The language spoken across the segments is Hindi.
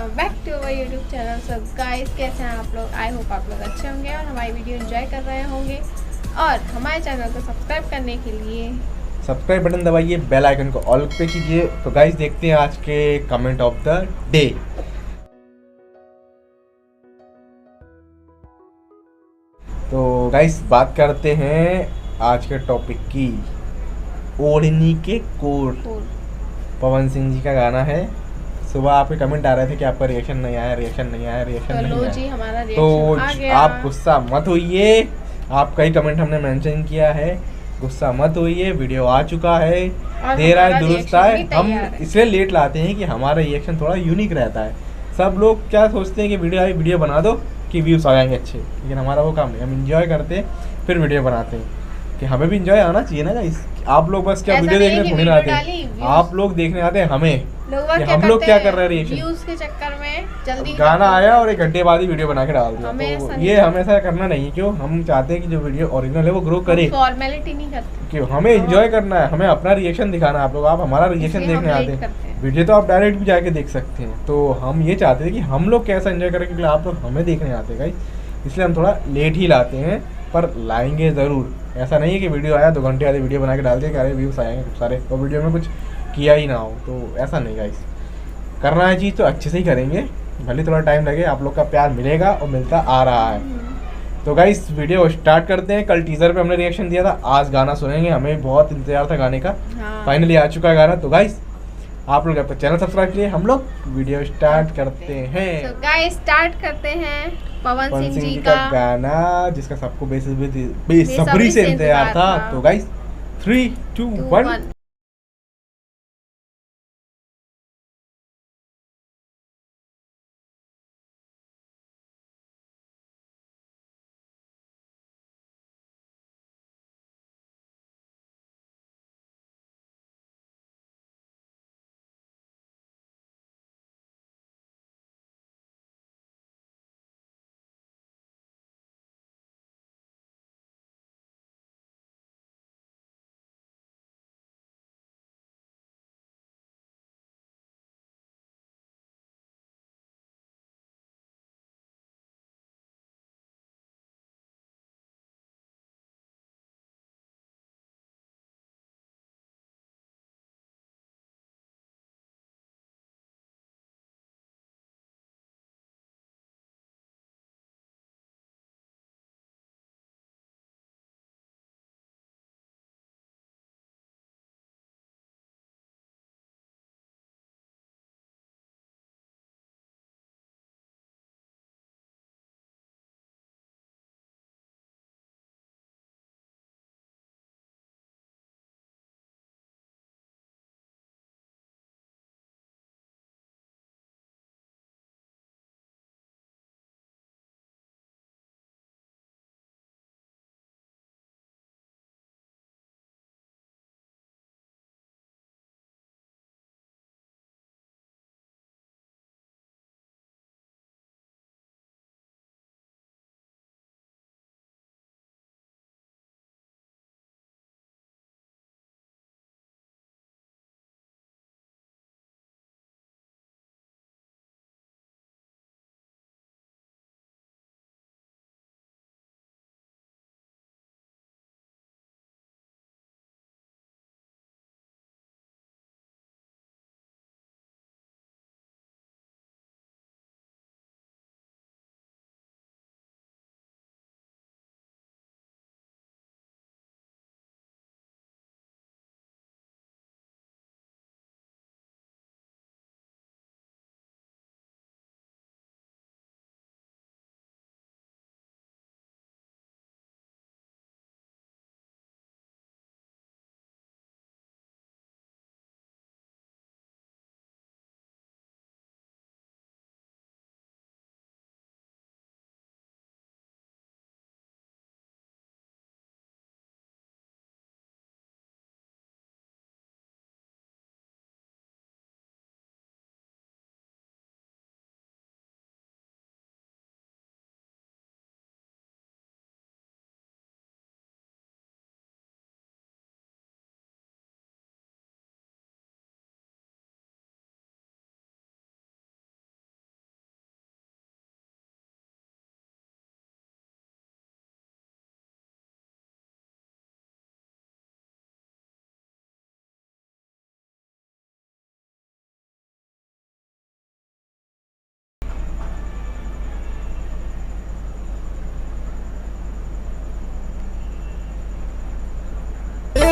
Welcome back to our YouTube channel. So guys, कैसे हैं आप लोग? आई होप आप लोग अच्छे होंगे और हमारी वीडियो एंजॉय कर रहे होंगे। और हमारे चैनल को सब्सक्राइब करने के लिए सब्सक्राइब बटन दबाइए, बेल आइकन को ऑल पे कीजिए। तो गाइस देखते हैं आज के कमेंट ऑफ द डे। तो गाइस बात करते हैं आज के टॉपिक की। ओढ़नी के कोट फूल। पवन सिंह जी का गाना है। सुबह आपके कमेंट आ रहे थे कि आपका रिएक्शन नहीं आया, रिएक्शन नहीं आया, रिएक्शन तो नहीं लो आया। जी, हमारा तो रिएक्शन आ गया। आप गुस्सा मत होइए, आपका ही कमेंट हमने मेंशन किया है, गुस्सा मत होइए। वीडियो आ चुका है, और देर आए हमारा दुरुस्त रिएक्शन आए। भी हम तैयार है। इसलिए लेट लाते हैं कि हमारा रिएक्शन थोड़ा यूनिक रहता है। सब लोग क्या सोचते हैं कि वीडियो आई, वीडियो बना दो कि व्यूज़ आ जाएंगे अच्छे, लेकिन हमारा वो काम नहीं। हम इंजॉय करते हैं फिर वीडियो बनाते हैं कि हमें भी इंजॉय आना चाहिए ना गाइस। आप लोग बस क्या ऐसा वीडियो नहीं देखने कि थोड़ी ना वीडियो आते डाली, हैं, व्यूज आप लोग देखने आते हैं हमें लोग कि क्या हम लोग करते क्या हैं, कर रहे हैं रिएक्शन। व्यूज के चक्कर में जल्दी गाना आया और 1 घंटे बाद ही वीडियो बना के डाल दिया। हमें ऐसा तो नहीं ये करना। हमें ऐसा करना नहीं है। क्यों? हम चाहते हैं कि जो वीडियो ओरिजिनल है वो ग्रो करे। फॉर्मेलिटी नहीं करते, क्यों? हमें एंजॉय करना है, हमें अपना रिएक्शन दिखाना है। आप लोग, आप हमारा रिएक्शन इसलिए हम देखने आते लेट हैं। करते हैं। वीडियो तो आप डायरेक्ट भी जाके देख सकते हैं। तो हम ये चाहते थे कि हम लोग कैसा एंजॉय करें, क्योंकि आप लोग हमें देखने आते हैं गाइस। इसलिए हम थोड़ा लेट ही लाते हैं, पर लाएंगे ज़रूर। ऐसा नहीं है कि वीडियो आया 2 घंटे आधे वीडियो बना के डाल दिया कि अरे व्यूज़ आएंगे खूब सारे और वीडियो में कुछ किया ही ना हो। तो ऐसा नहीं गाइस, करना है चीज़ तो अच्छे से ही करेंगे, भले थोड़ा टाइम लगे। आप लोग का प्यार मिलेगा और मिलता आ रहा है। तो गाइस वीडियो स्टार्ट करते हैं। कल टीज़र पे हमने रिएक्शन दिया था, आज गाना सुनेंगे। हमें बहुत इंतजार था गाने का, हाँ। फाइनली आ चुका है गाना। तो गाइस आप लोग अपना चैनल सब्सक्राइब किए, हम लोग वीडियो स्टार्ट करते हैं। तो गाइस स्टार्ट करते हैं पवन पवन सिंह सिंह जी जी का का गाना, जिसका सबको बेसब्री बेसब्री से से इंतजार इंतजार था। था। तो गाइस 3 2 टू 1 वन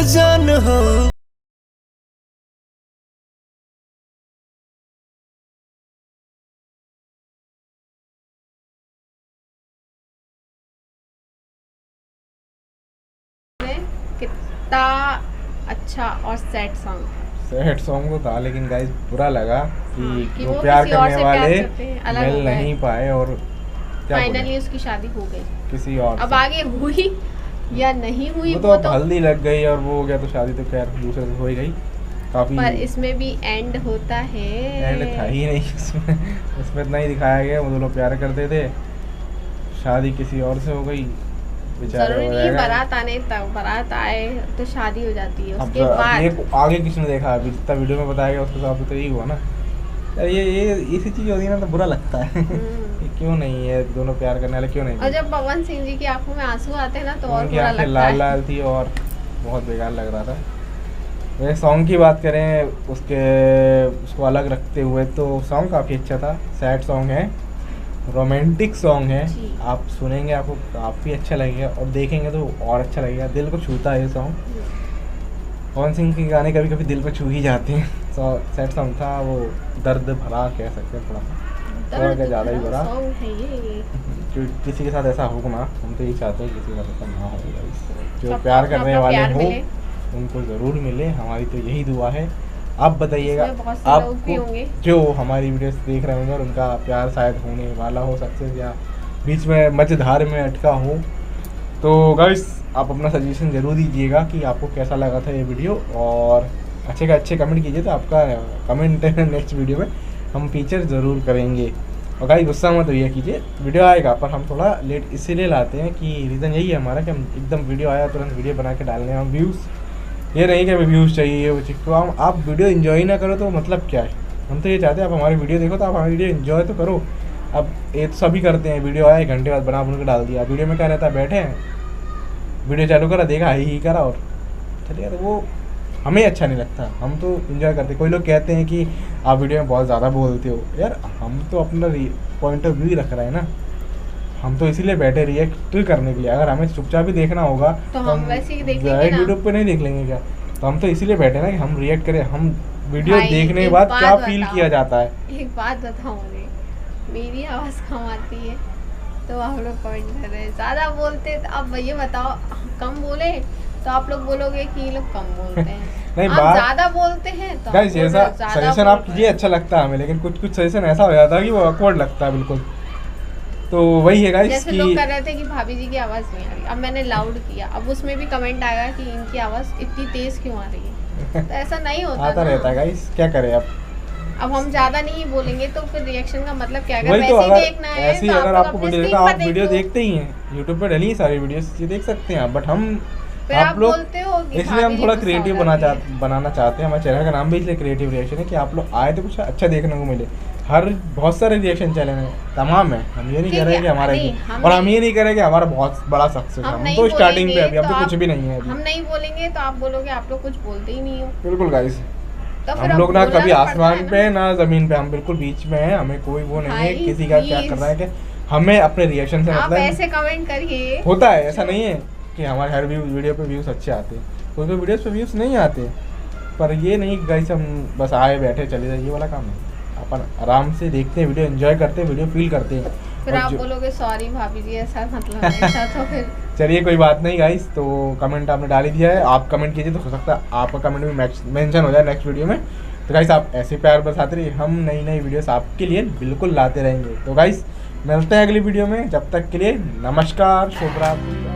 जान हो। कितना अच्छा और सैड सॉन्ग सैड सॉन्ग तो था, लेकिन गाइस बुरा लगा कि कि जो वो प्यार किसी और करने से प्यार वाले करते हैं, अलग हो मिल गए। नहीं पाए और क्या फाइनली बोले, उसकी शादी हो गई। किसी और अब से। आगे हुई या नहीं हुई वो तो अब हल्दी लग गई और वो हो गया, तो शादी तो खैर दूसरे से हो ही गई। काफी पर इसमें भी एंड होता है। एंड था ही नहीं इसमें इतना ही दिखाया गया, वो दोनों प्यार करते थे, शादी किसी और से हो गई, बेचारे जरूरी हो नहीं जाएगा। बारात आने तक, बारात आए तो शादी हो जाती है, अब उसके बाद ये आगे किसने देखा, अभी जितना वीडियो में बताया गया उसके हिसाब से तो यही हुआ ना। यार ये ऐसी चीज होती है ना तो बुरा लगता है कि क्यों नहीं है, दोनों प्यार करने वाले क्यों नहीं। और जब पवन सिंह जी की आंखों में आंसू आते हैं ना तो और उनकी बुरा आंखें लगता लाल है। लाल थी और बहुत बेकार लग रहा था। वैसे सॉन्ग की बात करें उसको अलग रखते हुए तो सॉन्ग काफ़ी अच्छा था, सैड सॉन्ग है, रोमांटिक सॉन्ग है, जी। आप सुनेंगे आपको काफ़ी अच्छा लगेगा और देखेंगे तो और अच्छा लगेगा, दिल को छूता है ये सॉन्ग। पवन सिंह के गाने कभी कभी दिल को छू ही जाते हैं। सैड सॉन्ग था वो, दर्द भरा कह सकते हैं, थोड़ा क्या ज़्यादा ही भरा, सॉन्ग है ये। क्योंकि किसी के साथ ऐसा हो ना, हम तो यही चाहते हैं किसी के साथ ऐसा ना हो। जो सबको प्यार अपना करने अपना वाले प्यार हो मिले। उनको ज़रूर मिले, हमारी तो यही दुआ है। आप बताइएगा, इसमें बहुत से लोग भी होंगे आपको जो हमारी वीडियोस देख रहे होंगे और उनका प्यार शायद होने वाला हो सक्सेस या बीच में मझधार में अटका हो, तो गाइस आप अपना सजेशन ज़रूर दीजिएगा कि आपको कैसा लगा था ये वीडियो, और अच्छे का अच्छे कमेंट कीजिए, तो आपका कमेंट नेक्स्ट वीडियो में हम फीचर ज़रूर करेंगे। और गाइस गुस्सा मत होइए कीजिए, वीडियो आएगा पर हम थोड़ा लेट इसीलिए लाते हैं कि रीज़न यही है हमारा कि हम एकदम वीडियो आया तुरंत वीडियो बना के डालने, हम व्यूज़ ये नहीं कि हमें व्यूज़ चाहिए वो चीज़, तो हम आप वीडियो इन्जॉय ना करो तो मतलब क्या है। हम तो ये चाहते हैं आप हमारी वीडियो देखो तो आप हमारी वीडियो इन्जॉय तो करो। अब ये तो सभी करते हैं, वीडियो आया 1 घंटे बाद बना के डाल दिया, वीडियो में क्या रहता है, बैठे हैं वीडियो चालू करा, देखा ही करा और चलिए, तो वो हमें अच्छा नहीं लगता। हम तो इन्जॉय करते। कोई लोग कहते हैं कि आप वीडियो में बहुत ज़्यादा बोलते हो, यार हम तो अपना पॉइंट ऑफ व्यू रख रहे हैं ना, हम तो इसीलिए बैठे रिएक्ट करने के लिए। अगर हमें चुपचाप ही देखना होगा तो हम वैसे ही देख लेंगे ना। यूट्यूब पे नहीं देख लेंगे क्या, तो हम तो इसीलिए बैठे ना कि हम रिएक्ट करें, हम वीडियो भाई, देखने के एक बाद बात क्या बताओ। फील किया जाता है। एक बात बताओ मुझे, मेरी आवाज़ कम आती है तो आप लोग कमेंट कर रहे हैं ज़्यादा बोलते, तो अब ये बताओ कम बोले तो आप लोग बोलोगे कि ये लोग कम बोलते हैं। नहीं, आप बात ज़्यादा बोलते हैं तो गाइस आप ऐसा ज़्यादा सजेशन बोल आप रहे कीजिए, हैं। अच्छा लगता है हमें, लेकिन कुछ कुछ सजेशन ऐसा हो जाता है कि वो awkward लगता है बिल्कुल। तो वही है गाइस जैसे लोग कि कर रहे थे कि भाभी जी की आवाज़ नहीं आ रही, अब मैंने लाउड किया, अब उसमें भी कमेंट आएगा कि इनकी आवाज़ इतनी तेज़ क्यों आ रही है। तो ऐसा नहीं होता आता ना। रहता है गाइस, क्या करें अब हम ज़्यादा नहीं बोलेंगे तो फिर रिएक्शन का मतलब क्या, अगर वही तो। वैसे ही अगर देखना है ऐसे ही तो अगर आप आपको लोग अपने वीडियो स्क्रीन देखा, पर आप देख वीडियो लो। देखते ही हैं, यूट्यूब पे डली है सारी वीडियोस, ये देख सकते हैं आप, बट हम फिर आप आप लोग बोलते हो कि इसलिए भाभी हम जी थोड़ा गुस्सा क्रिएटिव हो जाती है। बनाना चाहते हैं। हमारे चैनल का नाम भी इसलिए क्रिएटिव रिएक्शन है कि आप लोग आए तो कुछ अच्छा देखने को मिले। बहुत सारे रिएक्शन चैनल हैं, तमाम है, हम ये नहीं ठीक कह रहे है, कि हमारा नहीं, ही, हम और हम नहीं- ये नहीं कह रहे कि हमारा बहुत बड़ा सक्सेस है, हम हम नहीं तो स्टार्टिंग पे बोलेंगे अभी, अब तो आप- कुछ भी नहीं है हम अभी। नहीं बोलेंगे तो आप बोलोगे आप लोग कुछ बोलते ही नहीं हो। बिल्कुल गाइस, तो फिर हम अब लोग ना बोलना कभी तो पड़ता आसमान है पे ना जमीन पे, हम बिल्कुल बीच में हैं, हमें कोई वो नहीं है भाई, किसी का क्या please। कर रहा है कि हमें अपने रिएक्शन से आप मतलब ऐसे कमेंट करिए। होता है, ऐसा नहीं है कि हमारे हर वीडियो पे व्यूज़ अच्छे आते हैं, कोई कोई वीडियोस पे व्यूज़ नहीं आते, पर ये नहीं कि गाइस हम बस आए बैठे चले जाए, ये वाला काम नहीं। अपन आराम से देखते हैं वीडियो, एंजॉय करते हैं, वीडियो फील करते हैं। फिर और आप जो- बोलोगे सॉरी भाभी जी ऐसा मतलब नहीं था, तो फिर चलिए कोई बात नहीं गाइस, तो कमेंट आपने डाल ही दिया है, आप कमेंट कीजिए तो हो सकता है आपका कमेंट भी मेंशन हो जाए नेक्स्ट वीडियो में। तो गाइस आप ऐसे प्यार बरसाते रहिए, हम नई नई वीडियोस आपके लिए बिल्कुल लाते रहेंगे। तो गाइस मिलते हैं अगली वीडियो में, जब तक के लिए नमस्कार, शुभ रात्रि।